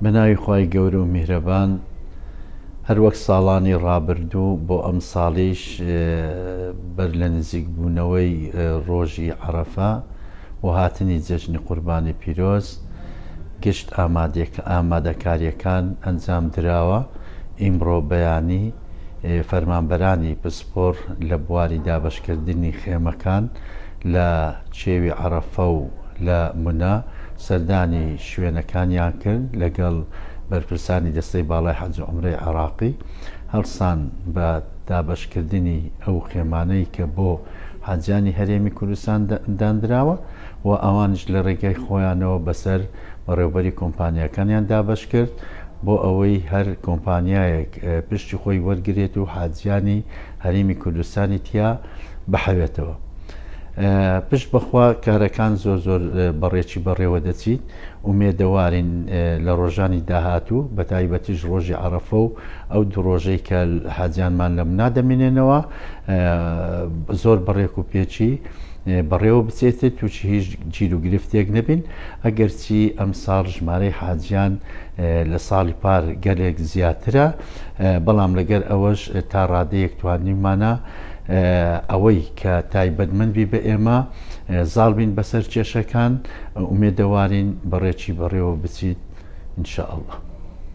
بەناوی خوای گەورە و میهرەبان، هەر وەک ساڵانی ڕابردوو بۆ ئەم ساڵیش بەر لە نزیک بوونەوەی ڕۆژی عەرەفە و هاتنی جەژنی قوربانی پیرۆز گشت ئامادەکاریەکان ئەنجام دراوە. ئیمڕۆ بەیانی فەرمانبەرانی پسپۆڕ لە بواری دابەشکردنی خێمەکان لە چێوی عەرەفە و لە مونا سەردانی شوێنەکانیان کرد لەگەڵ بەرپرسانی دەستەی باڵای حەج و عومرەی عێراقی، هەڵسان بە دابەشکردنی ئەو خێمانەی کە بۆ حاجیانی هەرێمی کوردستان دانراوە و ئەوانش لە ڕێگای خۆیانەوە بەسەر بەڕێوەبەری کۆمپانیەکانیان دابەش کرد بۆ ئەوەی هەر کۆمپانیایەک پشتی خۆی وەرگێت و حاجیانی هەرێمی کوردستانی تیا بەحەوێتەوە. پشت بەخوا کارەکان زۆر بەڕێکی بەڕێوە دەچیت. ئومێدەوارین لە ڕۆژانی داهاتوو بە تایبەتیش ڕۆژی عەرەفە و ئەو دوو ڕۆژەی کە حاجیانمان لە منا دەمێنێنەوە زۆر بەڕێک و پێچی بەڕێوە بچێتێت تووشی هیچ گیر و گرفتێک نەبین. ئەگەرچی ئەم ساڵ ژمارەی حاجیان لە ساڵی پار گەلێک زیاترە، بەڵام لەگەر ئەوەش تا ڕادەیەک توانیمانە ئەوەی کە تایبەتمەندی بە ئێمە زاڵ بین بەسەر کێشەکان، ئومێدەوارین بەڕێکی بەڕێوە بچیت ئینشا ئەڵڵا.